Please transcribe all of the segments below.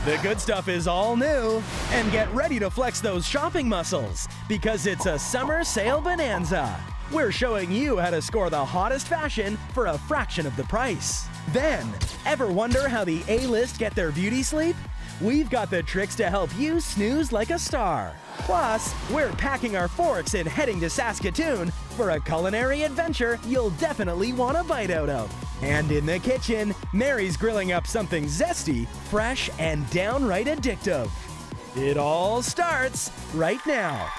The good stuff is all new. And get ready to flex those shopping muscles because it's a summer sale bonanza. We're showing you how to score the hottest fashion for a fraction of the price. Then, ever wonder how the A-list get their beauty sleep? We've got the tricks to help you snooze like a star. Plus, we're packing our forks and heading to Saskatoon for a culinary adventure you'll definitely want a bite out of. And in the kitchen, Mary's grilling up something zesty, fresh, and downright addictive. It all starts right now.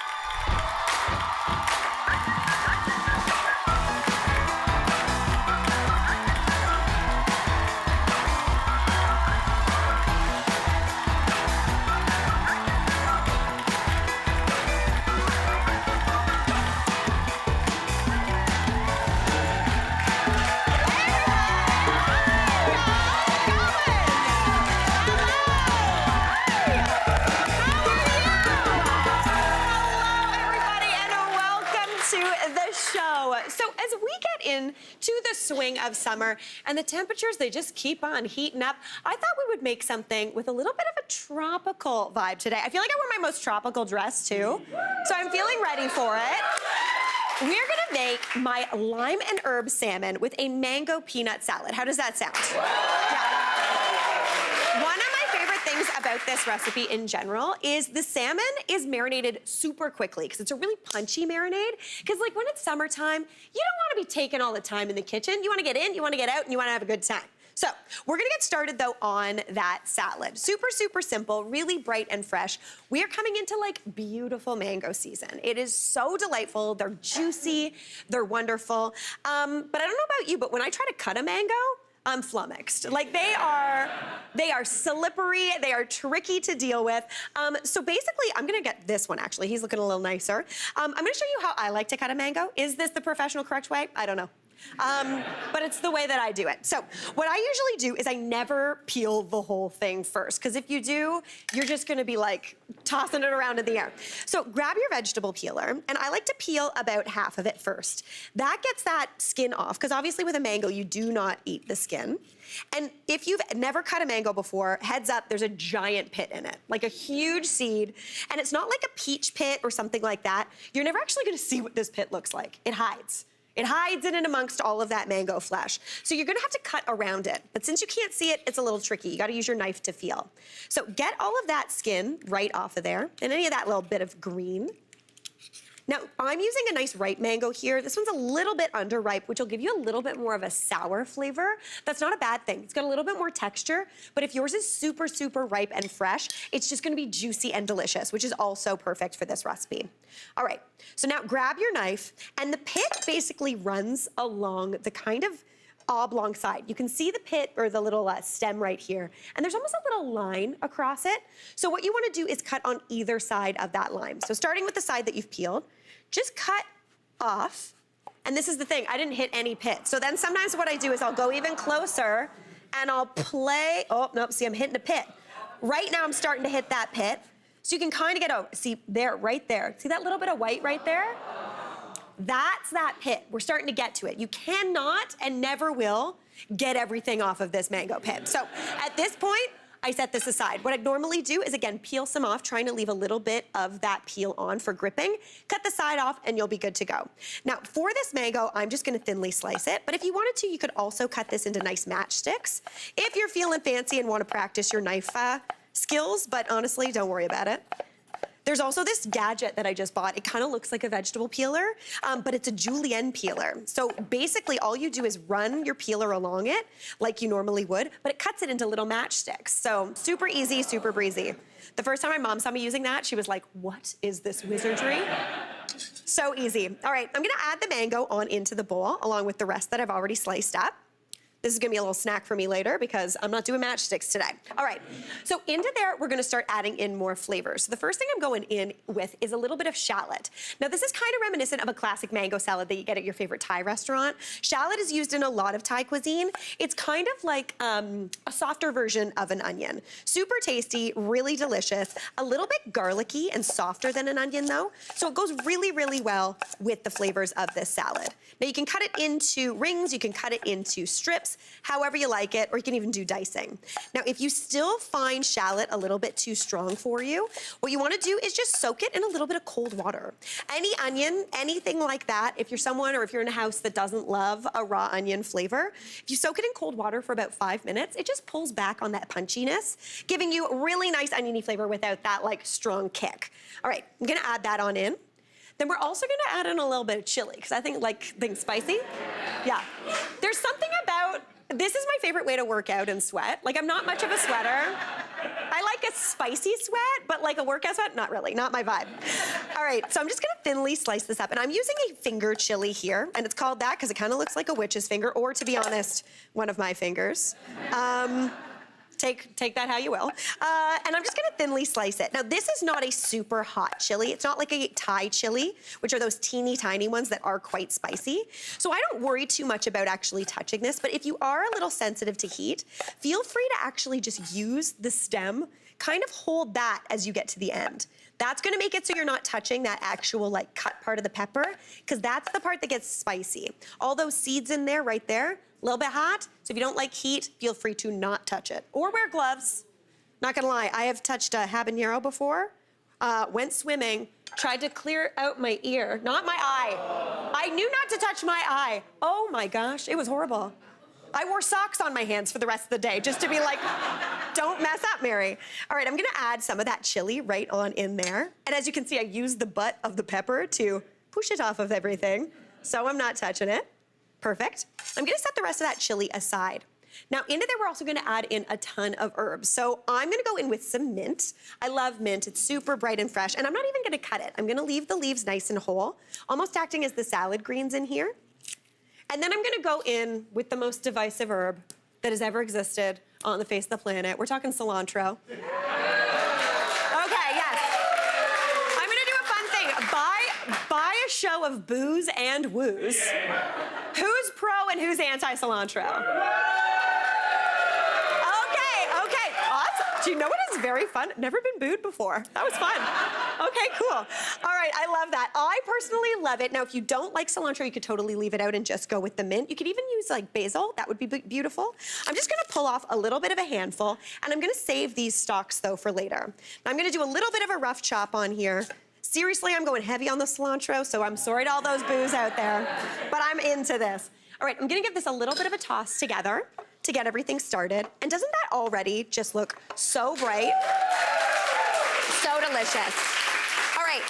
To the swing of summer, and the temperatures, they just keep on heating up. I thought we would make something with a little bit of a tropical vibe today. I feel like I wear my most tropical dress too, so I'm feeling ready for it. We're gonna make my lime and herb salmon with a mango peanut salad. How does that sound? Yeah. One of my favorite things about this recipe in general is the salmon is marinated super quickly because it's a really punchy marinade. Because like when it's summertime, you don't want to be taking all the time in the kitchen. You want to get in, you want to get out, and you want to have a good time. So we're gonna get started though on that salad. Super, super simple, really bright and fresh. We are coming into like beautiful mango season. It is so delightful. They're juicy, they're wonderful. But I don't know about you, but when I try to cut a mango, I'm flummoxed. Like they are slippery, they are tricky to deal with. So basically, I'm gonna get this one actually. He's looking a little nicer. I'm gonna show you how I like to cut a mango. Is this the professional correct way? I don't know. But it's the way that I do it. So what I usually do is I never peel the whole thing first, because if you do, you're just gonna be like tossing it around in the air. So grab your vegetable peeler, and I like to peel about half of it first. That gets that skin off, because obviously with a mango, you do not eat the skin. And if you've never cut a mango before, heads up, there's a giant pit in it, like a huge seed. And it's not like a peach pit or something like that. You're never actually gonna see what this pit looks like. It hides. It hides in and amongst all of that mango flesh. So you're gonna have to cut around it. But since you can't see it, it's a little tricky. You gotta use your knife to feel. So get all of that skin right off of there, and any of that little bit of green. Now, I'm using a nice ripe mango here. This one's a little bit underripe, which will give you a little bit more of a sour flavor. That's not a bad thing. It's got a little bit more texture, but if yours is super, super ripe and fresh, it's just gonna be juicy and delicious, which is also perfect for this recipe. All right, so now grab your knife, and the pit basically runs along the kind of oblong side. You can see the pit or the little stem right here, and there's almost a little line across it. So what you wanna do is cut on either side of that line. So starting with the side that you've peeled, just cut off, and this is the thing, I didn't hit any pit. So then sometimes what I do is I'll go even closer, and I'll play, oh, nope, see, I'm hitting a pit. Right now I'm starting to hit that pit. So you can kind of get out, see there, right there. See that little bit of white right there? That's that pit. We're starting to get to it. You cannot and never will get everything off of this mango pit. So at this point, I set this aside. What I normally do is, again, peel some off, trying to leave a little bit of that peel on for gripping. Cut the side off, and you'll be good to go. Now, for this mango, I'm just gonna thinly slice it, but if you wanted to, you could also cut this into nice matchsticks. If you're feeling fancy and wanna practice your knife skills, but honestly, don't worry about it. There's also this gadget that I just bought. It kind of looks like a vegetable peeler, but it's a julienne peeler. So basically all you do is run your peeler along it like you normally would, but it cuts it into little matchsticks. So super easy, super breezy. The first time my mom saw me using that, she was like, what is this wizardry? So easy. All right, I'm gonna add the mango on into the bowl along with the rest that I've already sliced up. This is gonna be a little snack for me later because I'm not doing matchsticks today. All right, so into there, we're gonna start adding in more flavors. So the first thing I'm going in with is a little bit of shallot. Now this is kind of reminiscent of a classic mango salad that you get at your favorite Thai restaurant. Shallot is used in a lot of Thai cuisine. It's kind of like a softer version of an onion. Super tasty, really delicious, a little bit garlicky and softer than an onion though. So it goes really, really well with the flavors of this salad. Now you can cut it into rings, you can cut it into strips, strips, however you like it, or you can even do dicing. Now, if you still find shallot a little bit too strong for you, what you wanna do is just soak it in a little bit of cold water. Any onion, anything like that, if you're someone or if you're in a house that doesn't love a raw onion flavor, if you soak it in cold water for about 5 minutes, it just pulls back on that punchiness, giving you really nice oniony flavor without that like strong kick. All right, I'm gonna add that on in. Then we're also gonna add in a little bit of chili, because I think like things spicy. Yeah. There's something about, this is my favorite way to work out and sweat. Like I'm not much of a sweater. I like a spicy sweat, but like a workout sweat, not really, not my vibe. All right, so I'm just gonna thinly slice this up, and I'm using a finger chili here, and it's called that because it kind of looks like a witch's finger, or to be honest, one of my fingers. Take that how you will. And I'm just gonna thinly slice it. Now, this is not a super hot chili. It's not like a Thai chili, which are those teeny tiny ones that are quite spicy. So I don't worry too much about actually touching this, but if you are a little sensitive to heat, feel free to actually just use the stem, kind of hold that as you get to the end. That's gonna make it so you're not touching that actual like cut part of the pepper, because that's the part that gets spicy. All those seeds in there, right there, a little bit hot, so if you don't like heat, feel free to not touch it. Or wear gloves. Not gonna lie, I have touched a habanero before, went swimming, tried to clear out my ear, not my eye. I knew not to touch my eye. Oh my gosh, it was horrible. I wore socks on my hands for the rest of the day just to be like, don't mess up, Mary. All right, I'm gonna add some of that chili right on in there. And as you can see, I used the butt of the pepper to push it off of everything, so I'm not touching it. Perfect. I'm gonna set the rest of that chili aside. Now, into there, we're also gonna add in a ton of herbs. So I'm gonna go in with some mint. I love mint, it's super bright and fresh, and I'm not even gonna cut it. I'm gonna leave the leaves nice and whole, almost acting as the salad greens in here. And then I'm gonna go in with the most divisive herb that has ever existed on the face of the planet. We're talking cilantro. Okay, yes. I'm gonna do a fun thing. By a show of boos and woos, who's pro and who's anti-cilantro? Okay, awesome. Do you know what is very fun? Never been booed before. That was fun. Okay, cool. All right, I love that. I personally love it. Now, if you don't like cilantro, you could totally leave it out and just go with the mint. You could even use like basil. That would be beautiful. I'm just gonna pull off a little bit of a handful, and I'm gonna save these stalks though for later. Now, I'm gonna do a little bit of a rough chop on here. Seriously, I'm going heavy on the cilantro, so I'm sorry to all those boos out there, but I'm into this. All right, I'm gonna give this a little bit of a toss together to get everything started. And doesn't that already just look so bright? So delicious. All right,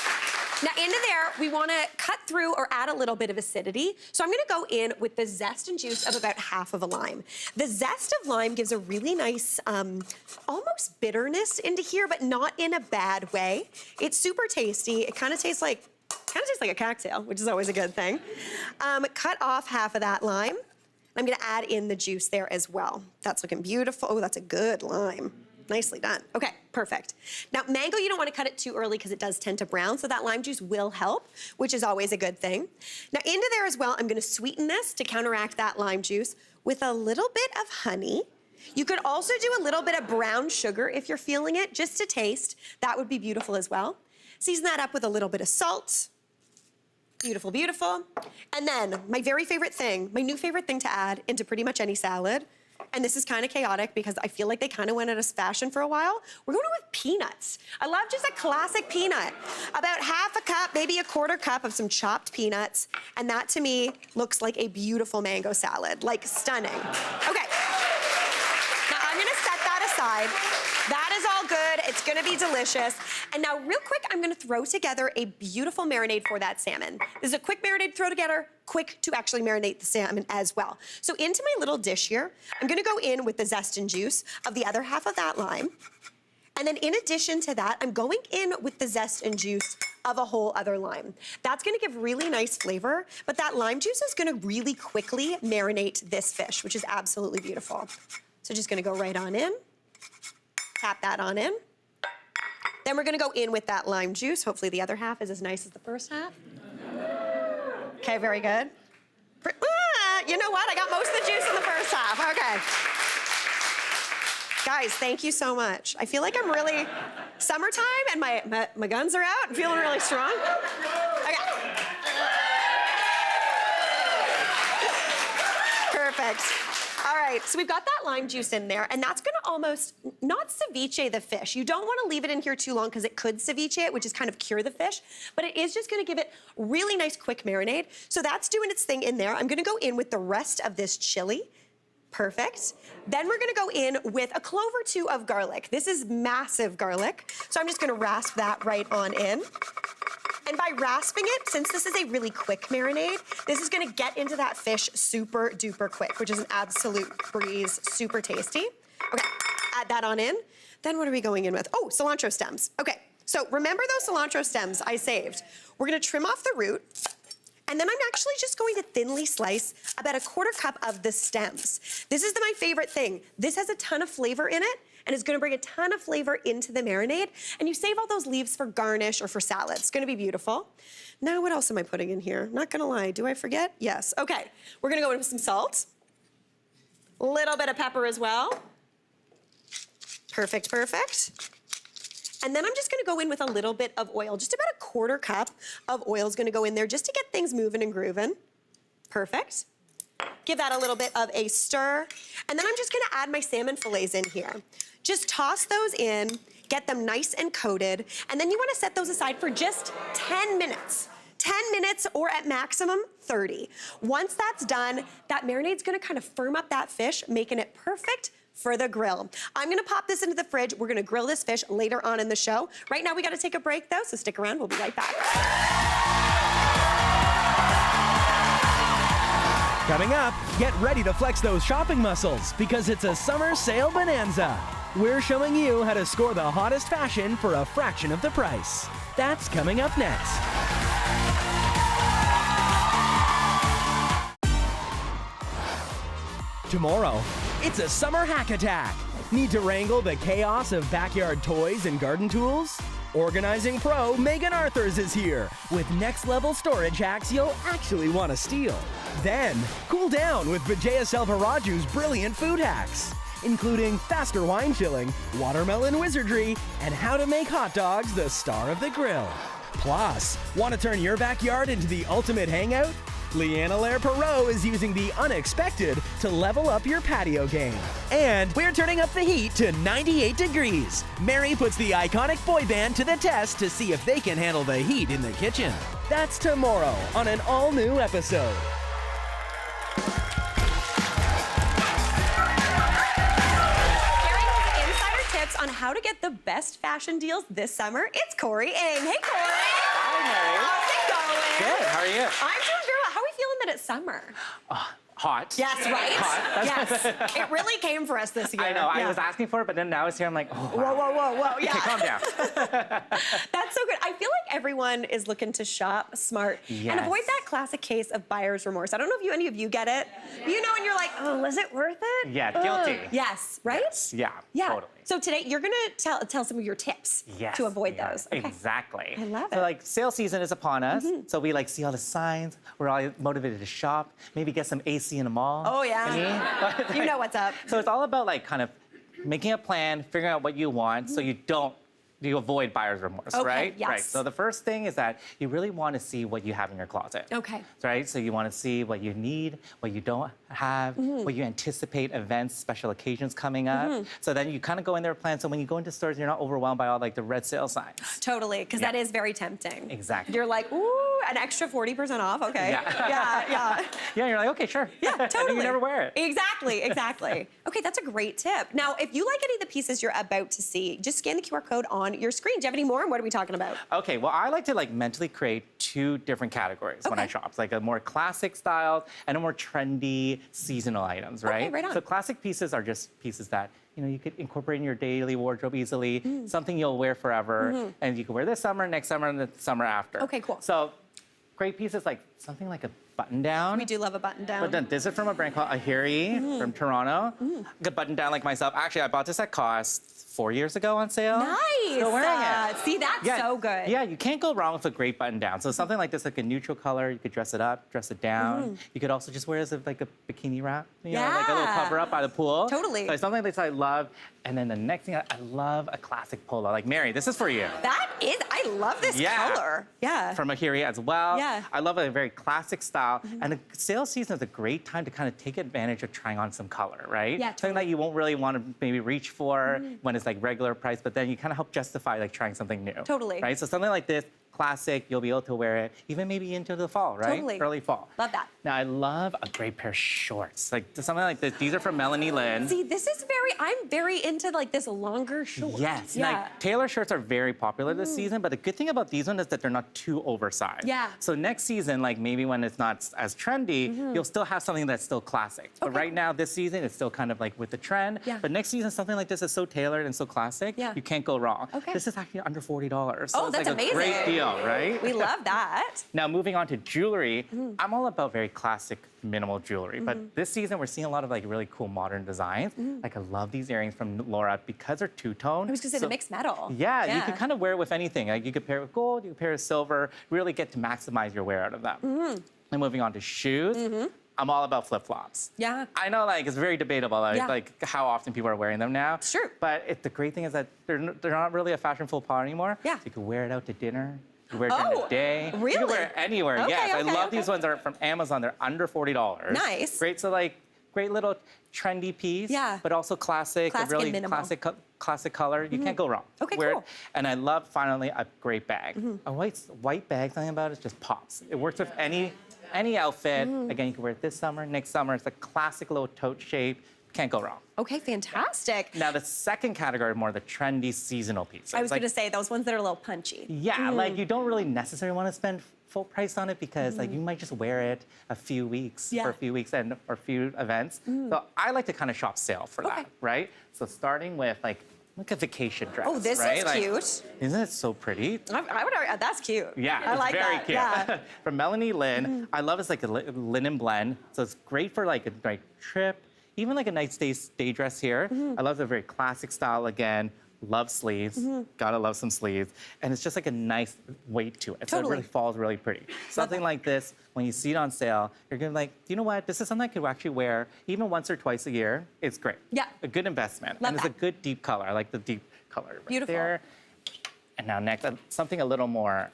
now into there, we wanna cut through or add a little bit of acidity. So I'm gonna go in with the zest and juice of about half of a lime. The zest of lime gives a really nice, almost bitterness into here, but not in a bad way. It's super tasty. It kind of tastes like a cocktail, which is always a good thing. Cut off half of that lime. I'm gonna add in the juice there as well. That's looking beautiful. Oh, that's a good lime. Nicely done. Okay, perfect. Now, mango, you don't wanna cut it too early because it does tend to brown, so that lime juice will help, which is always a good thing. Now, into there as well, I'm gonna sweeten this to counteract that lime juice with a little bit of honey. You could also do a little bit of brown sugar if you're feeling it, just to taste. That would be beautiful as well. Season that up with a little bit of salt. Beautiful, beautiful. And then my very favorite thing, my new favorite thing to add into pretty much any salad, and this is kind of chaotic because I feel like they kind of went out of fashion for a while. We're going with peanuts. I love just a classic peanut. About half a cup, maybe a quarter cup of some chopped peanuts, and that to me looks like a beautiful mango salad, like stunning. Okay. Now I'm gonna set that aside. That is all good. It's gonna be delicious. And now real quick, I'm gonna throw together a beautiful marinade for that salmon. This is a quick marinade to throw together, quick to actually marinate the salmon as well. So into my little dish here, I'm gonna go in with the zest and juice of the other half of that lime. And then in addition to that, I'm going in with the zest and juice of a whole other lime. That's gonna give really nice flavor, but that lime juice is gonna really quickly marinate this fish, which is absolutely beautiful. So just gonna go right on in. Tap that on in. Then we're gonna go in with that lime juice. Hopefully the other half is as nice as the first half. Okay, very good. You know what? I got most of the juice in the first half. Okay. Guys, thank you so much. I feel like I'm really, summertime and my guns are out. I'm feeling really strong. Okay. Perfect. All All right, so we've got that lime juice in there, and that's gonna almost, not ceviche the fish. You don't wanna leave it in here too long because it could ceviche it, which is kind of cure the fish, but it is just gonna give it really nice quick marinade. So that's doing its thing in there. I'm gonna go in with the rest of this chili. Perfect. Then we're gonna go in with a clove or two of garlic. This is massive garlic, so I'm just gonna rasp that right on in. And by rasping it, since this is a really quick marinade, this is gonna get into that fish super duper quick, which is an absolute breeze, super tasty. Okay, add that on in. Then what are we going in with? Oh, cilantro stems. Okay, so remember those cilantro stems I saved. We're gonna trim off the root, and then I'm actually just going to thinly slice about a 1/4 cup of the stems. This is my favorite thing. This has a ton of flavor in it, and it's gonna bring a ton of flavor into the marinade, and you save all those leaves for garnish or for salad. It's gonna be beautiful. Now, what else am I putting in here? Not gonna lie, do I forget? Yes, okay. We're gonna go in with some salt, a little bit of pepper as well. Perfect, perfect. And then I'm just gonna go in with a little bit of oil. Just about a 1/4 cup of oil is gonna go in there just to get things moving and grooving. Perfect. Give that a little bit of a stir. And then I'm just gonna add my salmon fillets in here. Just toss those in, get them nice and coated, and then you wanna set those aside for just 10 minutes. 10 minutes or at maximum 30. Once that's done, that marinade's gonna kind of firm up that fish, making it perfect for the grill. I'm gonna pop this into the fridge. We're gonna grill this fish later on in the show. Right now we gotta take a break though, so stick around, we'll be right back. Coming up, get ready to flex those shopping muscles because it's a summer sale bonanza. We're showing you how to score the hottest fashion for a fraction of the price. That's coming up next. Tomorrow, it's a summer hack attack. Need to wrangle the chaos of backyard toys and garden tools? Organizing pro Megan Arthurs is here with next level storage hacks you'll actually want to steal. Then, cool down with Vijaya Selvaraj's brilliant food hacks, including faster wine chilling, watermelon wizardry, and how to make hot dogs the star of the grill. Plus, want to turn your backyard into the ultimate hangout? Leanna Lair-Perot is using the unexpected to level up your patio game. And we're turning up the heat to 98 degrees. Mary puts the iconic boy band to the test to see if they can handle the heat in the kitchen. That's tomorrow on an all-new episode. On how to get the best fashion deals this summer, it's Corey Ng. Hey, Corey. Hi, Mary. How's it going? Good. How are you? I'm doing very well. How are we feeling that it's summer? Hot. Yes, right? Hot. Yes. It really came for us this year. I know. Yeah. I was asking for it, but then now it's here. I'm like, oh, wow. Whoa. Yeah. Okay, calm down. That's so good. I feel like everyone is looking to shop smart and avoid that classic case of buyer's remorse. I don't know if any of you get it. You know, and you're like, oh, was it worth it? Yeah, guilty. Yes, right? Yes. Yeah, totally. So today you're gonna tell some of your tips to avoid those. Okay. Exactly. I love it. So like sale season is upon us. So we like see all the signs. We're all motivated to shop. Maybe get some AC in the mall. Oh yeah. You know what's up. So it's all about like kind of making a plan, figuring out what you want so you avoid buyer's remorse, right? Yes. Right. So the first thing is that you really want to see what you have in your closet. Okay. Right? So you want to see what you need, what you don't have, what you anticipate events, special occasions coming up. So then you kind of go in there with plans. So when you go into stores, you're not overwhelmed by all like the red sale signs. Totally, because that is very tempting. Exactly. You're like, ooh, an extra 40% off. Okay. Yeah. Yeah, you're like, okay, sure. Yeah, totally. And you never wear it. Exactly. Okay, that's a great tip. Now, if you like any of the pieces you're about to see, just scan the QR code on your screen. Do you have any more? And what are we talking about? Okay, well, I like to like mentally create 2 different categories when I shop. Like a more classic style and a more trendy seasonal items, right? Okay, right on. So classic pieces are just pieces that you could incorporate in your daily wardrobe easily, something you'll wear forever, and you can wear this summer, next summer, and the summer after. Okay, cool. So great pieces like something like a button down. We do love a button down. But then this is from a brand called Ahiri from Toronto. A button down like myself. Actually, I bought this at cost 4 years ago on sale. Nice. Still wearing it. See, that's so good. Yeah, you can't go wrong with a great button down. So something like this, like a neutral color, you could dress it up, dress it down. You could also just wear it as like a bikini wrap, like a little cover up by the pool. Totally. So something like this I love. And then the next thing, I love a classic polo. Like Mary, this is for you. I love this color. Yeah. From Ahiri as well. Yeah. I love a very classic style. style. And the sales season is a great time to kind of take advantage of trying on some color, right? Yeah, Something that you won't really want to maybe reach for when it's like regular price, but then you kind of help justify like trying something new. Totally. Right? So something like this, classic, you'll be able to wear it even maybe into the fall, right? Totally. Early fall. Love that. Now, I love a great pair of shorts. Like something like this. These are from Melanie Lynn. See, I'm very into like this longer short. Yes. Yeah. Like, tailor shirts are very popular this season, but the good thing about these ones is that they're not too oversized. Yeah. So next season, like maybe when it's not as trendy, you'll still have something that's still classic. But Okay. right now, this season, it's still kind of like with the trend. Yeah. But next season, something like this is so tailored and so classic, Yeah. you can't go wrong. Okay. This is actually under $40. So Oh, it's that's like amazing. a great deal, right? We love that. Now, moving on to jewelry, I'm all about very classic, minimal jewelry. But this season, we're seeing a lot of like really cool modern designs. Like I love these earrings from Laura because they're two-tone. I was gonna say the mixed metal. Yeah, you could kind of wear it with anything. Like you could pair it with gold, you could pair it with silver, really get to maximize your wear out of them. And moving on to shoes, I'm all about flip-flops. Yeah. I know like it's very debatable Yeah. like how often people are wearing them now. Sure. But the great thing is that they're not really a fashion faux pas anymore. Yeah. So you can wear it out to dinner. You wear it during the day. You really? can wear it anywhere. Okay, yes, I okay, love okay. these ones. Are from Amazon. They're under $40. Nice. Great. So like great little trendy piece. Yeah. But also classic. Classic a really and minimal. classic color. You can't go wrong. Okay, Wear it. cool. And I love finally a great bag. A white bag. Something about it just pops. It works with any outfit. Again, you can wear it this summer, next summer. It's a classic little tote shape. Can't go wrong. Okay, fantastic. Now the second category are more the trendy seasonal pieces. I was Like, gonna say those ones that are a little punchy. yeah, like you don't really necessarily want to spend full price on it because like you might just wear it a few weeks Yeah. for a few weeks or a few events. So I like to kind of shop sale for Okay. that, right? So starting with like a vacation dress. Oh, this right? is Like, cute. Isn't it so pretty? I would argue, that's cute. Yeah, I it's like very that. cute. Yeah. From Melanie Lynn, I love it's like a linen blend. So it's great for like a trip, even like a nice day dress here. I love the very classic style again. Love sleeves. Gotta love some sleeves. And it's just like a nice weight to it. So it Totally. really falls really pretty. Something like this, when you see it on sale, you're gonna be like, you know what? This is something I could actually wear even once or twice a year. It's great. Yeah. A good investment. Love and it's that. a good deep color. I like the deep color right Beautiful. there. And now next, something a little more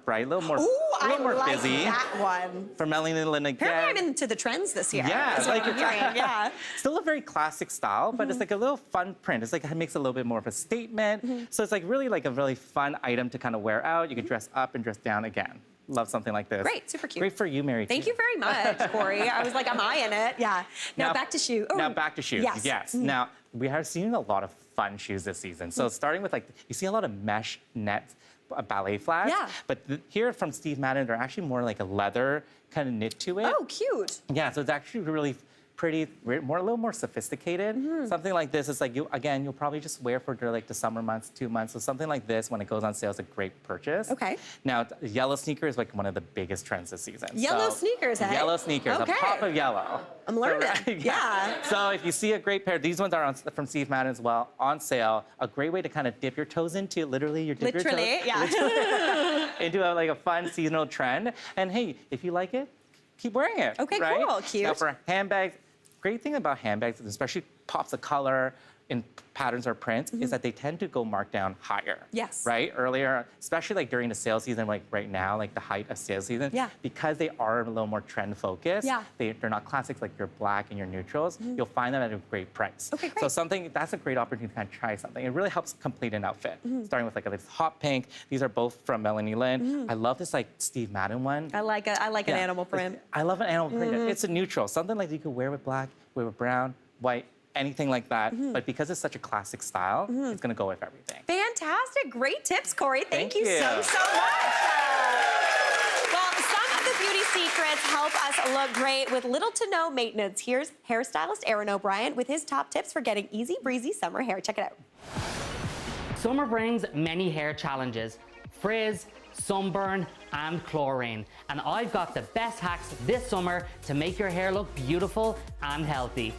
bright, a little more, Ooh, a little I more like busy. that one. From Melanie Lynn again. Apparently I'm into the trends this year. Yeah, is what I'm hearing. Yeah. Still a very classic style, but it's like a little fun print. It's like it makes a little bit more of a statement. So it's like really like a really fun item to kind of wear out. You can dress up and dress down again. Love something like this. Great, super cute. Great for you, Mary. Thank too. you very much, Corey. I was like, am I in it? Yeah. Now back to shoes. Now back to shoes. Yes. Now we have seen a lot of fun shoes this season. So starting with like you see a lot of mesh net ballet flats. Yeah. But here from Steve Madden, they're actually more like a leather kind of knit to it. Oh, cute. Yeah, so it's actually really pretty, a little more sophisticated. Something like this is like, you'll probably just wear for like the summer months, 2 months. So something like this, when it goes on sale, is a great purchase. Okay. Now, yellow sneaker is like one of the biggest trends this season. Yellow sneakers, eh? Yellow sneakers, Okay. a pop of yellow. I'm learning. Yeah. So if you see a great pair, these ones are from Steve Madden as well, on sale. A great way to kind of dip your toes into, literally, your toes Yeah. into like a fun seasonal trend. And hey, if you like it, keep wearing it. Okay, right? cool, cute. Now for handbags, great thing about handbags, especially pops of color in patterns or prints, is that they tend to go marked down higher. Yes. Right? Earlier, especially like during the sales season, like right now, like the height of sales season, Yeah. because they are a little more trend focused, Yeah. they're not classics like your black and your neutrals, you'll find them at a great price. Okay, great. So that's a great opportunity to kind of try something. It really helps complete an outfit. Starting with like this hot pink. These are both from Melanie Lynn. I love this like Steve Madden one. I like an Yeah. animal print. I love an animal print. It's a neutral, something like you could wear with black, wear with brown, white, anything like that. But because it's such a classic style, it's gonna go with everything. Fantastic. Great tips, Corey. Thank Thank you so you. much. Well, some of the beauty secrets help us look great with little to no maintenance. Here's hairstylist Aaron O'Brien with his top tips for getting easy breezy summer hair. Check it out. Summer brings many hair challenges: frizz, sunburn, and chlorine. And I've got the best hacks this summer to make your hair look beautiful and healthy.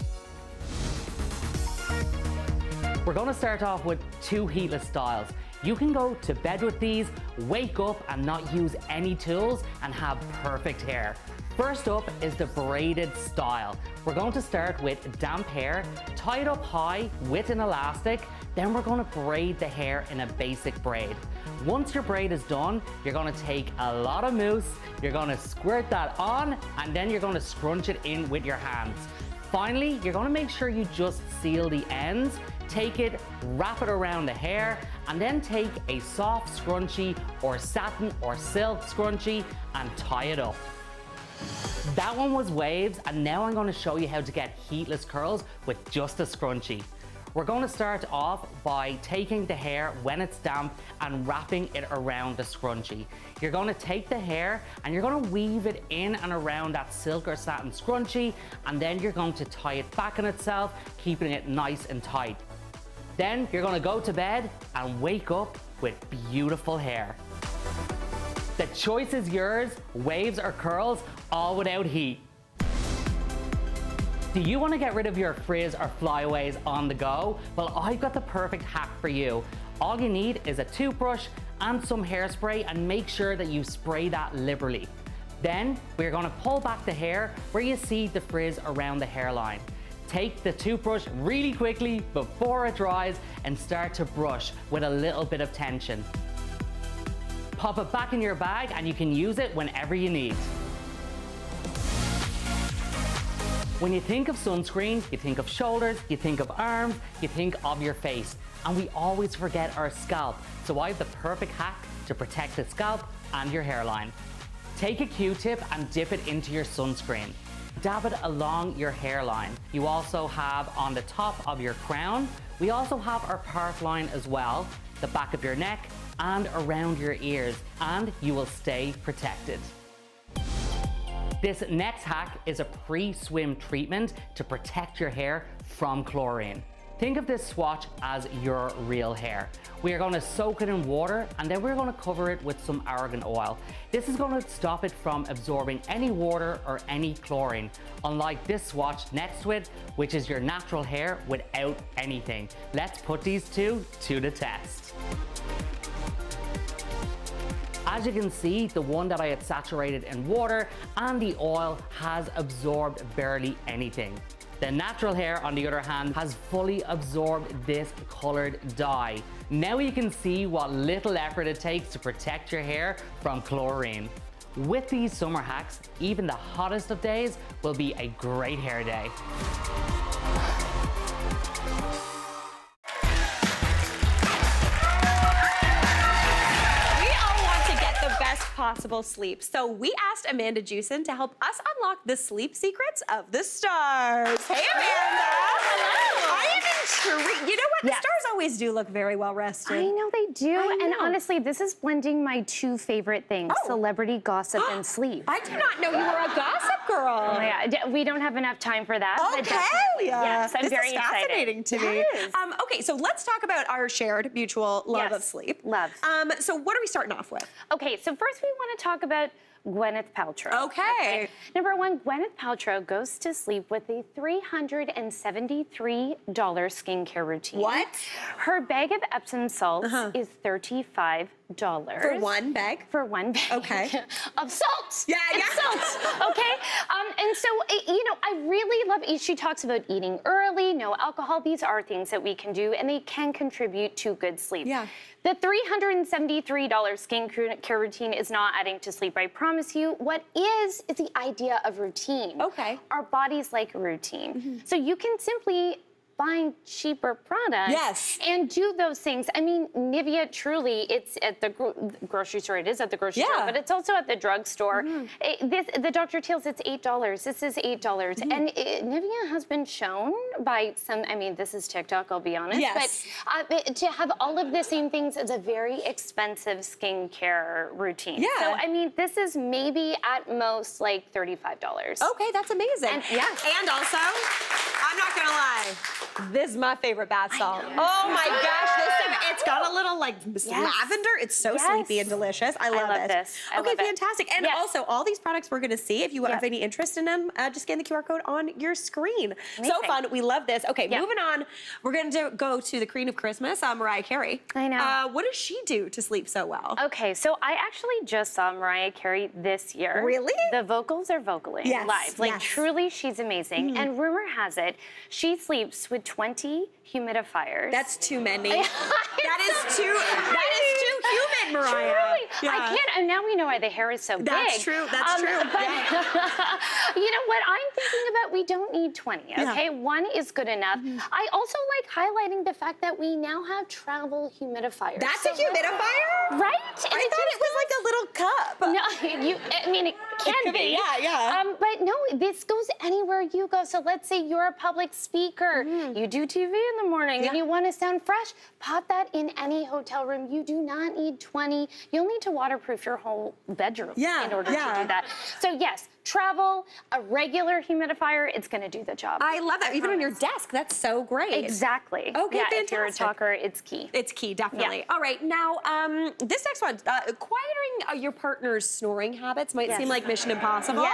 We're gonna start off with 2 heatless styles. You can go to bed with these, wake up and not use any tools, and have perfect hair. First up is the braided style. We're going to start with damp hair, tie it up high with an elastic, then we're going to braid the hair in a basic braid. Once your braid is done, you're going to take a lot of mousse, you're going to squirt that on, and then you're going to scrunch it in with your hands. Finally, you're going to make sure you just seal the ends, take it, wrap it around the hair, and then take a soft scrunchie or satin or silk scrunchie and tie it up. That one was waves, and now I'm going to show you how to get heatless curls with just a scrunchie. We're going to start off by taking the hair when it's damp and wrapping it around the scrunchie. You're going to take the hair and you're going to weave it in and around that silk or satin scrunchie, and then you're going to tie it back on itself, keeping it nice and tight. Then you're going to go to bed and wake up with beautiful hair. The choice is yours, waves or curls, all without heat. Do you want to get rid of your frizz or flyaways on the go? Well, I've got the perfect hack for you. All you need is a toothbrush and some hairspray, and make sure that you spray that liberally. Then we're going to pull back the hair where you see the frizz around the hairline. Take the toothbrush really quickly before it dries and start to brush with a little bit of tension. Pop it back in your bag and you can use it whenever you need. When you think of sunscreen, you think of shoulders, you think of arms, you think of your face. And we always forget our scalp. So I have the perfect hack to protect the scalp and your hairline. Take a Q-tip and dip it into your sunscreen. Dab it along your hairline. You also have on the top of your crown. We also have our part line as well, the back of your neck, and around your ears, and you will stay protected. This next hack is a pre-swim treatment to protect your hair from chlorine. Think of this swatch as your real hair. We are going to soak it in water, and then we're going to cover it with some argan oil. This is going to stop it from absorbing any water or any chlorine, unlike this swatch next to it, which is your natural hair without anything. Let's put these two to the test. As you can see, the one that I had saturated in water and the oil has absorbed barely anything. The natural hair, on the other hand, has fully absorbed this colored dye. Now you can see what little effort it takes to protect your hair from chlorine. With these summer hacks, even the hottest of days will be a great hair day. Possible sleep. So we asked Amanda Jewson to help us unlock the sleep secrets of the stars. Hey, Amanda. Hello. I am intrigued. You know what? The stars always do look very well rested. I know they do. And honestly, this is blending my two favorite things, celebrity gossip and sleep. I did not know you were a gossip girl. Oh, yeah, we don't have enough time for that. Okay. But definitely. Yes, I'm very excited. Fascinating to me. Okay, so let's talk about our shared mutual love of sleep. Love. So what are we starting off with? Okay, so first we want to talk about Gwyneth Paltrow. Okay. Number one, Gwyneth Paltrow goes to sleep with a $373 skincare routine. What? Her bag of Epsom salts is $35. For one bag? For one bag. Okay. Of salt. Yeah. Salt. Okay. And so, you know, I really love, she talks about eating early, no alcohol. These are things that we can do, and they can contribute to good sleep. Yeah. The $373 skincare routine is not adding to sleep, I promise you. What is the idea of routine. Okay. Our bodies like routine. So you can simply find cheaper products and do those things. I mean, Nivea, truly, it's at the grocery store. It is at the grocery store, but it's also at the drugstore. The Dr. Teal's, it's $8. This is $8. And Nivea has been shown by some, I mean, this is TikTok, I'll be honest. But to have all of the same things is a very expensive skincare routine. So, I mean, this is maybe at most like $35. Okay, that's amazing. And, and also, I'm not gonna lie. This is my favorite bath salt. Oh my gosh, it's got a little like lavender. It's so sleepy and delicious. I love this. Okay, fantastic. And also, all these products we're gonna see. If you have any interest in them, just scan the QR code on your screen. Amazing. So fun. We love this. Okay, moving on. We're gonna go to the Queen of Christmas, Mariah Carey. I know. What does she do to sleep so well? Okay, so I actually just saw Mariah Carey this year. Really? The vocals are vocaling live. Like truly, she's amazing. And rumor has it, she sleeps with 20 humidifiers. That's too many. that is too humid, Mariah. Truly, I can't. And now we know why the hair is so big. That's true. That's true. But you know what I'm thinking about? We don't need 20. Okay, one is good enough. I also like highlighting the fact that we now have travel humidifiers. That's a humidifier, right? I thought it was like a little cup. No, I mean, it can be. Yeah. But no, this goes anywhere you go. So let's say you're a public speaker, you do TV in the morning, and you want to sound fresh. Pop that in any hotel room. You do not need 20. You'll need to waterproof your whole bedroom in order to do that. So yes, travel, a regular humidifier, it's going to do the job. I love that. Even on your desk, that's so great. Exactly. Okay, fantastic. If you're a talker, it's key. It's key, definitely. All right, now, this next one, quieting your partner's snoring habits might seem like Mission Impossible.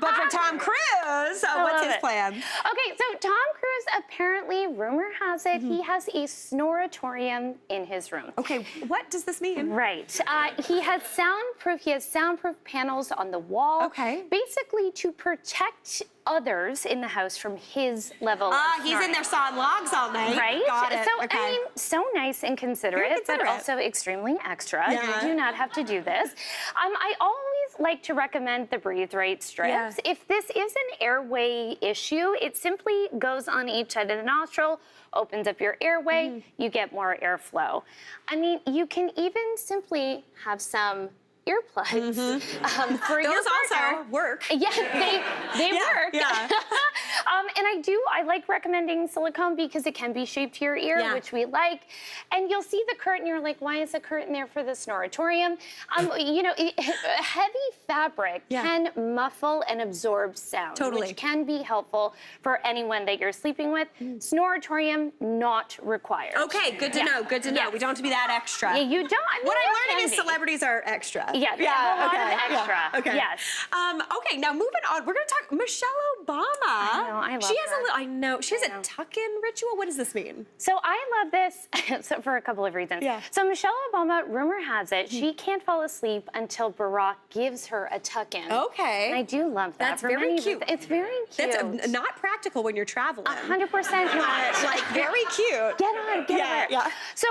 But for Tom Cruise, what's his plan? Okay, so Tom Cruise, apparently, rumor has it, he has a snoratorium in his room. Okay, what does this mean? Right. He has soundproof panels on the wall. Okay. Basically to protect others in the house from his level of he's snoring. in there sawing logs all night. Right? Got it. So, okay. I mean, so nice and considerate, but also extremely extra. You do not have to do this. I always like to recommend the Breathe Right strips. If this is an airway issue, it simply goes on each side of the nostril, opens up your airway, you get more airflow. I mean, you can even simply have some earplugs for your partner. Also work. Yeah, they work. Yeah. And I like recommending silicone because it can be shaped to your ear, which we like. And you'll see the curtain, you're like, why is the curtain there for the snoratorium? You know, heavy fabric can muffle and absorb sound, which can be helpful for anyone that you're sleeping with. Snoratorium, not required. Okay, good to know, good to know. We don't have to be that extra. Yeah, you don't. I mean, what I'm learning is celebrities are extra. Yeah, a lot of extra. Okay. Yes. Okay, now moving on, we're gonna talk Michelle Obama. I know, I love her. She has a tuck-in ritual. What does this mean? So I love this for a couple of reasons. So Michelle Obama, rumor has it, she can't fall asleep until Barack gives her a tuck-in. Okay. And I do love that. That's very cute. It's very cute. That's not practical when you're traveling. 100% not. Like, very cute. Get on. Yeah. So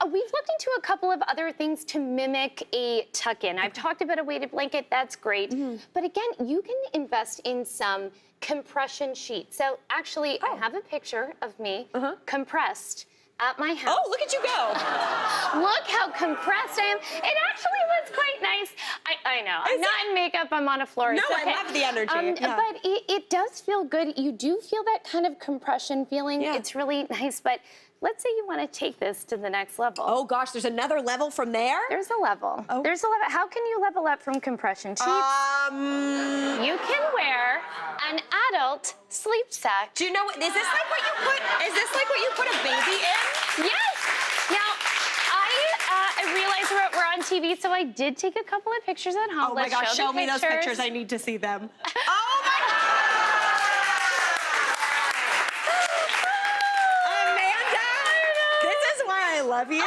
we've looked into a couple of other things to mimic a tuck-in. I've talked about a weighted blanket. That's great. But again, you can invest in some compression sheets. So actually, I have a picture of me compressed at my house. Oh, look at you go. Look how compressed I am. It actually looks quite nice. I know. I'm not in makeup. I'm on a floor. No, it's okay. I love the energy. But it does feel good. You do feel that kind of compression feeling. It's really nice. But let's say you want to take this to the next level. Oh gosh, there's another level from there? There's a level. There's a level. How can you level up from compression sheets? You can wear an adult sleep sack. Do you know what? Is this like what you put a baby in? Yes. Now, I realize we're on TV, so I did take a couple of pictures at home. Oh my gosh, show me those pictures. I need to see them. Oh my God! Amanda! This is why I love you.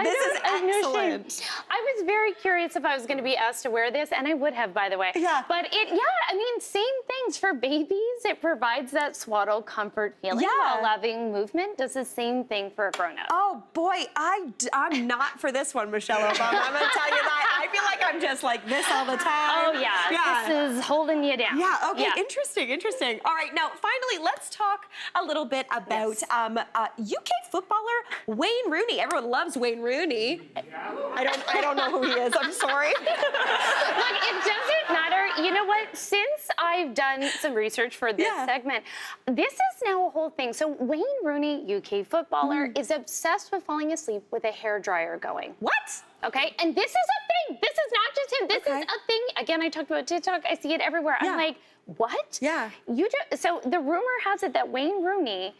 This is excellent. I was very curious if I was going to be asked to wear this, and I would have, by the way. But I mean, same things for babies. It provides that swaddle comfort feeling while loving movement. Does the same thing for a grown-up. Oh boy, I'm not for this one, Michelle Obama. I'm going to tell you that. I feel like I'm just like this all the time. Oh yeah. This is holding you down. Yeah. Okay. Interesting. All right. Now, finally, let's talk a little bit about UK footballer Wayne Rooney. Everyone loves Wayne Rooney. I don't know who he is. I'm sorry. Look, it doesn't matter. You know what? Since I I've done some research for this segment. This is now a whole thing. So Wayne Rooney, UK footballer, is obsessed with falling asleep with a hairdryer going. What? Okay, and this is a thing. This is not just him. This is a thing. Again, I talked about TikTok. I see it everywhere. I'm like, what? Yeah. So the rumor has it that Wayne Rooney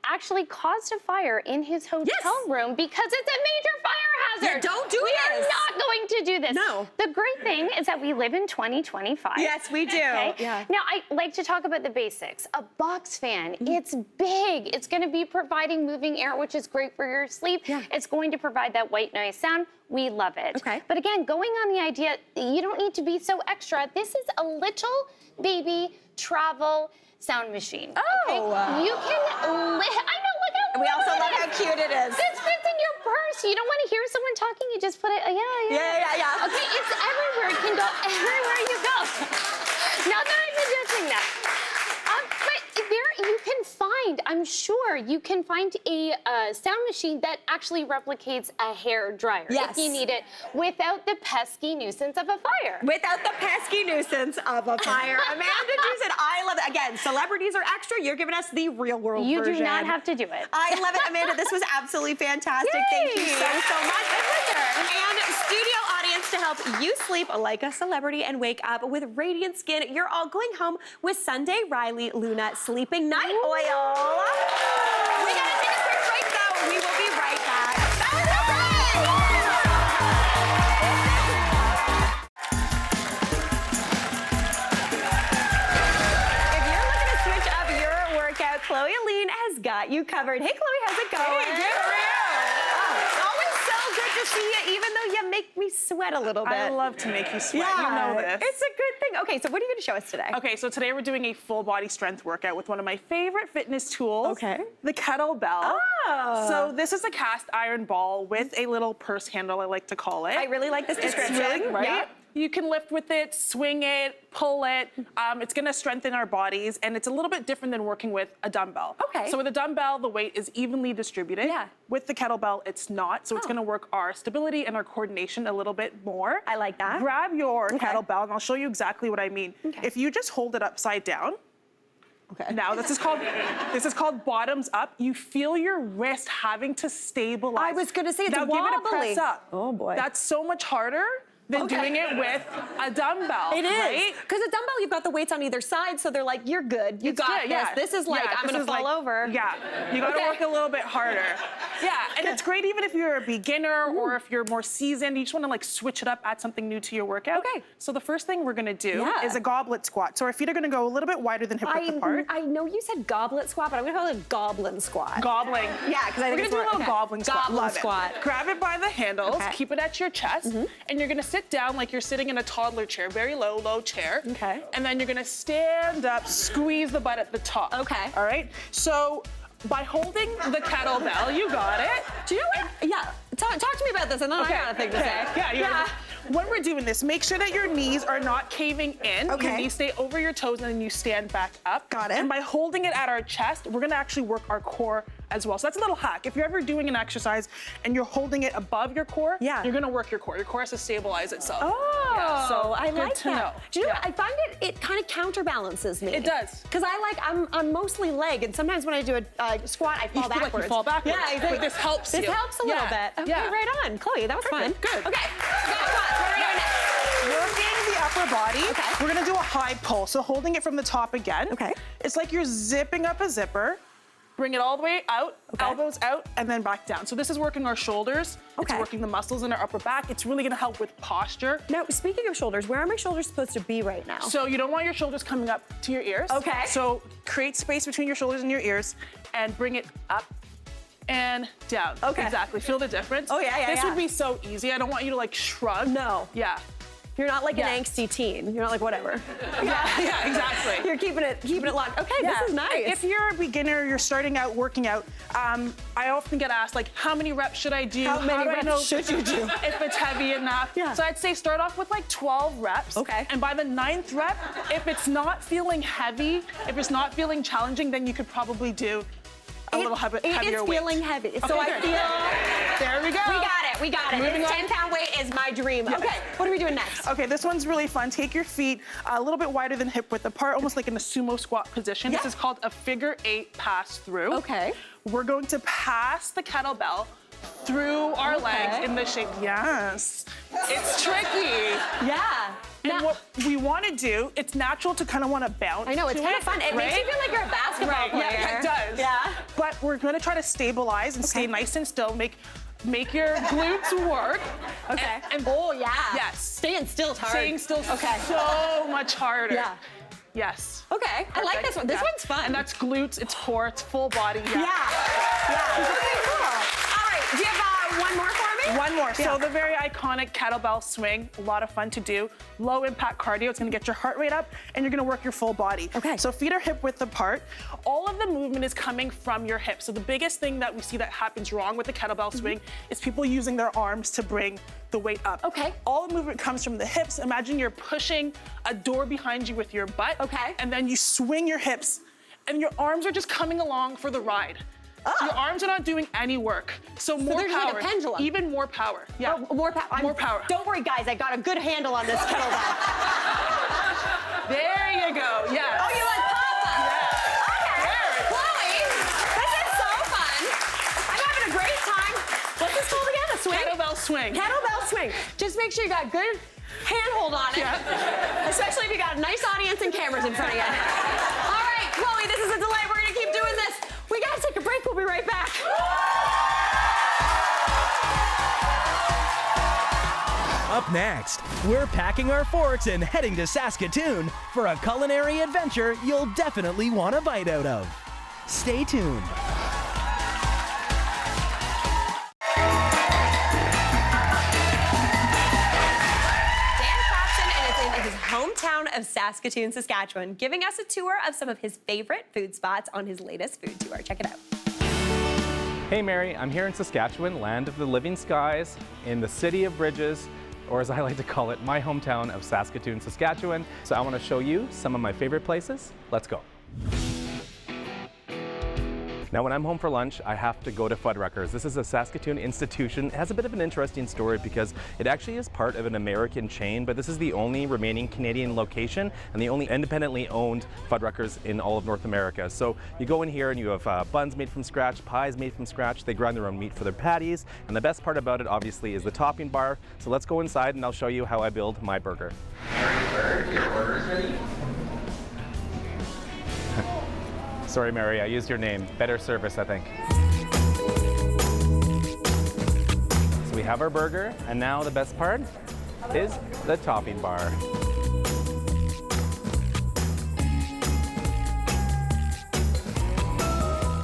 actually caused a fire in his hotel room because it's a major fire hazard. Yeah, don't do We this. are not going to do this. No. The great thing is that we live in 2025. Yes, we do. Okay? Yeah. Now, I like to talk about the basics. A box fan, it's big. It's going to be providing moving air, which is great for your sleep. Yeah. It's going to provide that white noise sound. We love it. Okay. But again, going on the idea, you don't need to be so extra. This is a little baby travel sound machine. Oh. Okay? You can I know, look how We also little love it how cute it is. This fits in your purse. You don't want to hear someone talking, you just put it, Yeah. Okay, it's everywhere. It can go everywhere you go. Not that I'm suggesting that. But there you can find, I'm sure, you can find a sound machine that actually replicates a hair dryer if you need it without the pesky nuisance of a fire. Without the pesky nuisance of a fire. Amanda Drew said, I love it. Again, celebrities are extra. You're giving us the real world You version. do not have to do it. I love it, Amanda. This was absolutely fantastic. Thank you so much. And studio audience to help you sleep like a celebrity and wake up with radiant skin. You're all going home with Sunday Riley Luna Sleeping Night Oil. We gotta take a quick break though. We will be right back. If you're looking to switch up your workout, Chloe Aline has got you covered. Hey, Chloe, how's it going? Hey, good for you. Oh, always so good to see you, even though you make me sweat a little bit. I love to make you sweat. You know this. It's a good thing. Okay, so what are you going to show us today? Okay, so today we're doing a full body strength workout with one of my favorite fitness tools. Okay. The Kettlebell. Oh. So this is a cast iron ball with a little purse handle, I like to call it. I really like this description. It's really, right? Yeah. You can lift with it, swing it, pull it. It's gonna strengthen our bodies, and it's a little bit different than working with a dumbbell. Okay. So with a dumbbell, the weight is evenly distributed. Yeah. With the kettlebell, it's not. So it's gonna work our stability and our coordination a little bit more. I like that. Grab your kettlebell, and I'll show you exactly what I mean. Okay. If you just hold it upside down, Okay. now this is called bottoms up. You feel your wrist having to stabilize. I was gonna say, it's now wobbly. give it a press up. Oh, boy. That's so much harder than doing it with a dumbbell. It is. Right? Because a dumbbell, you've got the weights on either side, so they're like, you're good. You It's got good, this. yeah. This is like, Yeah, I'm this going to is fall like- over. Yeah, you gotta Okay. work a little bit harder. Yeah, and it's great even if you're a beginner or if you're more seasoned, you just wanna like switch it up, add something new to your workout. Okay. So the first thing we're gonna do Yeah. is a goblet squat. So our feet are gonna go a little bit wider than hip width apart. I know you said goblet squat, but I'm going to call it goblin squat. Gobbling. Yeah, 'cause I think we're it's gonna do a more- little okay. gobbling squat. Goblin Love it. squat. Grab it by the handles, Okay. keep it at your chest, and you're gonna sit down like you're sitting in a toddler chair, very low chair. Okay. And then you're gonna stand up, squeeze the butt at the top. Okay. All right. So by holding the kettlebell, you got it. Do you know what? Yeah. Talk to me about this, and then I got a thing to say. Yeah. When we're doing this, make sure that your knees are not caving in. Okay. Your knees stay over your toes and then you stand back up. Got it. And by holding it at our chest, we're gonna actually work our core as well. So that's a little hack. If you're ever doing an exercise and you're holding it above your core, you're gonna work your core. Your core has to stabilize itself. Oh, Yeah, so I good like to that. know. Do you know Yeah. what? I find it kind of counterbalances me. It does. Because I'm mostly leg, and sometimes when I do a squat, I fall feel backwards. like you fall backwards. Yeah, exactly. But this helps This you. helps a little Yeah. bit. Okay, Yeah. right on. Chloe, that was fun. Good. Okay, squats. What are we doing next? Working the upper body. Okay. We're gonna do a high pull. So holding it from the top again. Okay. It's like you're zipping up a zipper. Bring it all the way out, elbows out, and then back down. So this is working our shoulders. Okay. It's working the muscles in our upper back. It's really gonna help with posture. Now, speaking of shoulders, where are my shoulders supposed to be right now? So you don't want your shoulders coming up to your ears. Okay. So create space between your shoulders and your ears and bring it up and down. Okay. Exactly, feel the difference? Oh, yeah, This yeah. would be so easy. I don't want you to like shrug. No. Yeah. You're not like Yeah. an angsty teen. You're not like whatever. Yeah, exactly. You're keeping it locked. Okay, Yeah. this is nice. If you're a beginner, you're starting out working out, I often get asked, like, how many reps should I do? How many do I reps know should you do? If it's heavy enough. Yeah. So I'd say start off with like 12 reps. Okay. And by the 9th rep, if it's not feeling heavy, if it's not feeling challenging, then you could probably do a little heavier It is weight. feeling heavy. Okay, So I good. feel There we go. we got it. We got it. This 10-pound weight is my dream. Yes. Okay, what are we doing next? Okay, this one's really fun. Take your feet a little bit wider than hip width apart, almost like in a sumo squat position. This is called a figure 8 pass through. Okay. We're going to pass the kettlebell through our legs in the shape. Yes. It's tricky. Yeah. And what we want to do, it's natural to kind of want to bounce. I know, it's kind of fun. It makes you feel like you're a basketball player. Yeah, it does. Yeah. But we're going to try to stabilize and stay nice and still. Make your glutes work. Okay. And oh, yeah. Yes. Staying still is hard. Staying still so much harder. Yeah. Yes. Okay, I like this one. This one's fun. And that's glutes, it's core, it's full body. Yeah. Okay, cool. All right, do you have one more for me? One more. So the very iconic kettlebell swing, a lot of fun to do. Low impact cardio, it's gonna get your heart rate up and you're gonna work your full body. Okay. So feet are hip width apart. All of the movement is coming from your hips. So the biggest thing that we see that happens wrong with the kettlebell swing is people using their arms to bring the weight up. Okay. All the movement comes from the hips. Imagine you're pushing a door behind you with your butt. Okay. And then you swing your hips and your arms are just coming along for the ride. So your arms are not doing any work. So more there's power. like a pendulum. Even more power. Yeah. Oh, more power. More power. Don't worry, guys. I got a good handle on this kettlebell. There you go. Yes. Oh, you like Papa? Yeah. Okay. Chloe, this is so fun. I'm having a great time. What's this called again? A swing? Kettlebell swing. Kettlebell swing. Just make sure you got good handhold on it. Yeah. Especially if you got a nice audience and cameras in front of you. All right, Chloe, this is a delight. We're gonna keep doing this. We gotta take a break. We'll be right back. Up next, we're packing our forks and heading to Saskatoon for a culinary adventure you'll definitely want a bite out of. Stay tuned. Hometown of Saskatoon, Saskatchewan, giving us a tour of some of his favorite food spots on his latest food tour. Check it out. Hey Mary, I'm here in Saskatchewan, land of the living skies, in the city of bridges, or as I like to call it, my hometown of Saskatoon, Saskatchewan. So I want to show you some of my favorite places. Let's go. Now, when I'm home for lunch, I have to go to Fuddruckers. This is a Saskatoon institution. It has a bit of an interesting story because it actually is part of an American chain, but this is the only remaining Canadian location and the only independently owned Fuddruckers in all of North America. So you go in here and you have buns made from scratch, pies made from scratch. They grind their own meat for their patties. And the best part about it, obviously, is the topping bar. So let's go inside and I'll show you how I build my burger. Berg, your order's ready. Sorry, Mary, I used your name. Better service, I think. So we have our burger, and now the best part is the topping bar.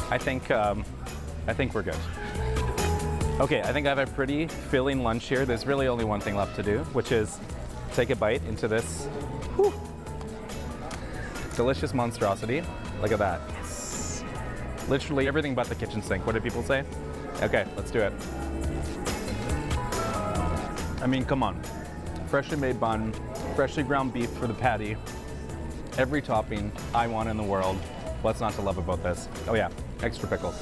I think we're good. Okay, I think I have a pretty filling lunch here. There's really only one thing left to do, which is take a bite into this delicious monstrosity. Look at that. Literally everything but the kitchen sink. What do people say? Okay, let's do it. I mean, come on. Freshly made bun, freshly ground beef for the patty. Every topping I want in the world. What's not to love about this? Oh yeah, extra pickles.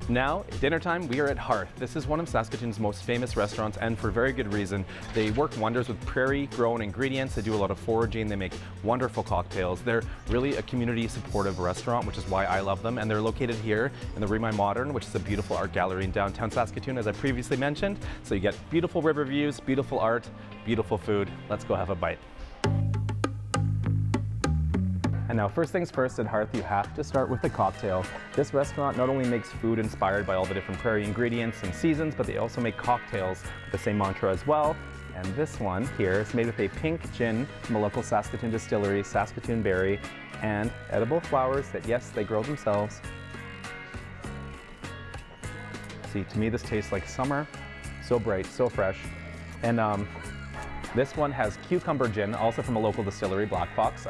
Now, dinner time, we are at Hearth. This is one of Saskatoon's most famous restaurants, and for very good reason. They work wonders with prairie-grown ingredients. They do a lot of foraging. They make wonderful cocktails. They're really a community-supportive restaurant, which is why I love them. And they're located here in the Remi Modern, which is a beautiful art gallery in downtown Saskatoon, as I previously mentioned. So you get beautiful river views, beautiful art, beautiful food. Let's go have a bite. And now, first things first, at Hearth, you have to start with the cocktail. This restaurant not only makes food inspired by all the different prairie ingredients and seasons, but they also make cocktails with the same mantra as well. And this one here is made with a pink gin from a local Saskatoon distillery, Saskatoon Berry, and edible flowers that, yes, they grow themselves. See, to me, this tastes like summer. So bright, so fresh. And this one has cucumber gin, also from a local distillery, Black Fox.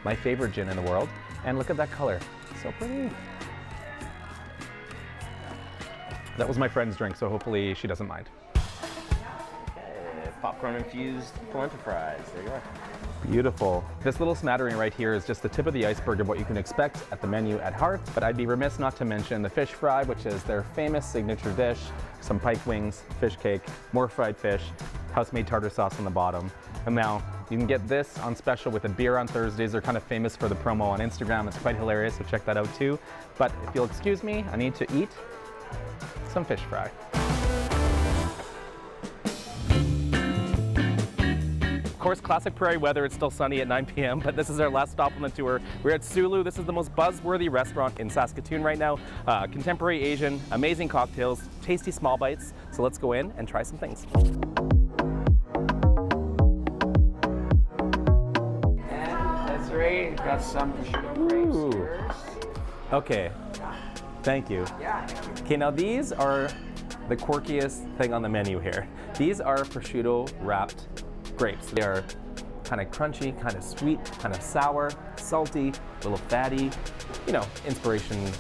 My favorite gin in the world. And look at that color, so pretty. That was my friend's drink, so hopefully she doesn't mind. Okay, popcorn infused polenta fries. There you are. Beautiful. This little smattering right here is just the tip of the iceberg of what you can expect at the menu at Hearth, but I'd be remiss not to mention the fish fry, which is their famous signature dish, some pike wings, fish cake, more fried fish, house-made tartar sauce on the bottom. And now, you can get this on special with a beer on Thursdays. They're kind of famous for the promo on Instagram. It's quite hilarious, so check that out too. But if you'll excuse me, I need to eat some fish fry. Of course, classic prairie weather. It's still sunny at 9 p.m., but this is our last stop on the tour. We're at Sulu. This is the most buzzworthy restaurant in Saskatoon right now. Contemporary Asian, amazing cocktails, tasty small bites. So let's go in and try some things. That's right. Got some prosciutto grapes here. Okay, thank you. Okay, now these are the quirkiest thing on the menu here. These are prosciutto wrapped grapes. They are kind of crunchy, kind of sweet, kind of sour, salty, a little fatty. You know, inspiration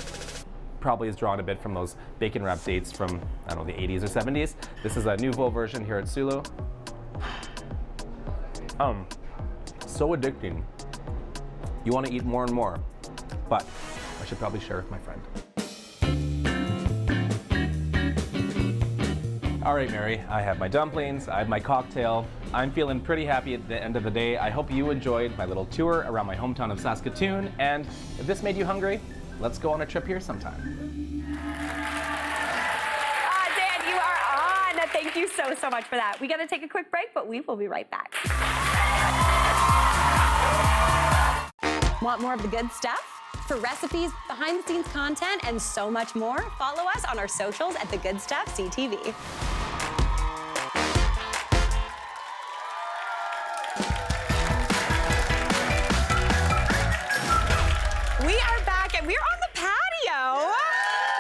probably is drawn a bit from those bacon wrapped dates from, I don't know, the 80s or 70s. This is a nouveau version here at Sulu. So addicting. You want to eat more and more, but I should probably share with my friend. All right, Mary, I have my dumplings, I have my cocktail. I'm feeling pretty happy at the end of the day. I hope you enjoyed my little tour around my hometown of Saskatoon, and if this made you hungry, let's go on a trip here sometime. Dan, you are on. Thank you so much for that. We got to take a quick break, but we will be right back. Want more of the good stuff? For recipes, behind-the-scenes content, and so much more, follow us on our socials at The Good Stuff CTV. We are back, and we're on the patio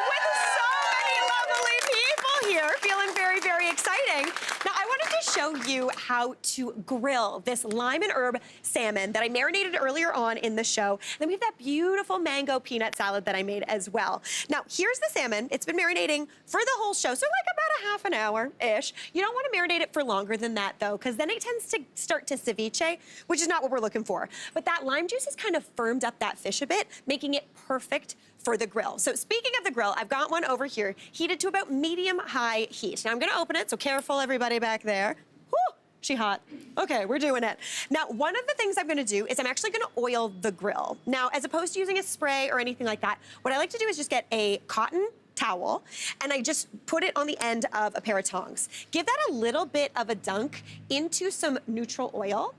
with so many lovely people here, feeling very, very exciting. Now, I wanted to show you how to grill this lime and herb salmon that I marinated earlier on in the show. And then we have that beautiful mango peanut salad that I made as well. Now, here's the salmon. It's been marinating for the whole show, so like about a half an hour-ish. You don't want to marinate it for longer than that, though, because then it tends to start to ceviche, which is not what we're looking for. But that lime juice has kind of firmed up that fish a bit, making it perfect for the grill. So speaking of the grill, I've got one over here, heated to about medium-high heat. Now I'm gonna open it, so careful everybody back there. Whew, she hot. Okay, we're doing it. Now, one of the things I'm gonna do is I'm actually gonna oil the grill. Now, as opposed to using a spray or anything like that, what I like to do is just get a cotton towel, and I just put it on the end of a pair of tongs. Give that a little bit of a dunk into some neutral oil,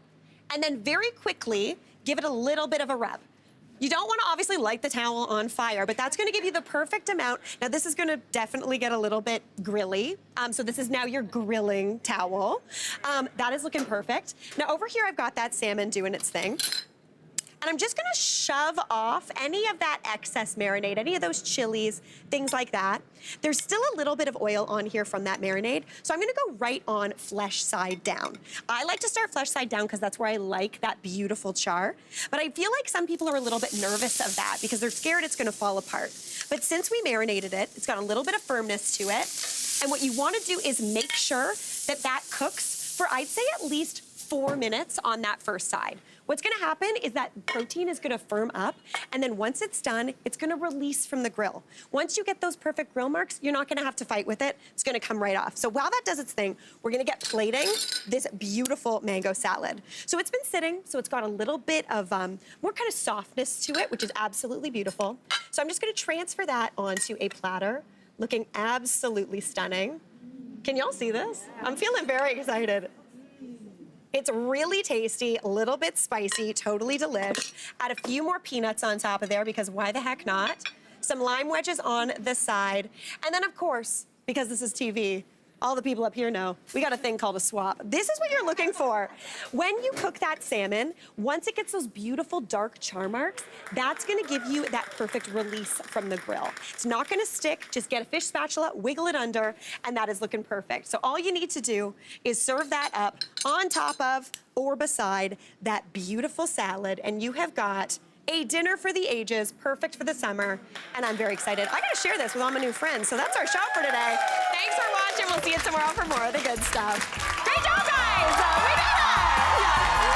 and then very quickly, give it a little bit of a rub. You don't want to obviously light the towel on fire, but that's going to give you the perfect amount. Now, this is going to definitely get a little bit grilly. So this is now your grilling towel. That is looking perfect. Now, over here, I've got that salmon doing its thing. And I'm just gonna shove off any of that excess marinade, any of those chilies, things like that. There's still a little bit of oil on here from that marinade, so I'm gonna go right on flesh side down. I like to start flesh side down because that's where I like that beautiful char, but I feel like some people are a little bit nervous of that because they're scared it's gonna fall apart. But since we marinated it, it's got a little bit of firmness to it, and what you wanna do is make sure that that cooks for, I'd say, at least 4 minutes on that first side. What's gonna happen is that protein is gonna firm up, and then once it's done, it's gonna release from the grill. Once you get those perfect grill marks, you're not gonna have to fight with it. It's gonna come right off. So while that does its thing, we're gonna get plating this beautiful mango salad. So it's been sitting, so it's got a little bit of more kind of softness to it, which is absolutely beautiful. So I'm just gonna transfer that onto a platter, looking absolutely stunning. Can y'all see this? I'm feeling very excited. It's really tasty, a little bit spicy, totally delish. Add a few more peanuts on top of there because why the heck not? Some lime wedges on the side. And then of course, because this is TV, all the people up here know, we got a thing called a swap. This is what you're looking for. When you cook that salmon, once it gets those beautiful dark char marks, that's gonna give you that perfect release from the grill. It's not gonna stick, just get a fish spatula, wiggle it under, and that is looking perfect. So all you need to do is serve that up on top of or beside that beautiful salad, and you have got a dinner for the ages, perfect for the summer, and I'm very excited. I gotta share this with all my new friends, so that's our show for today. Thanks for watching. We'll see you tomorrow for more of the good stuff. Great job, guys! We did it!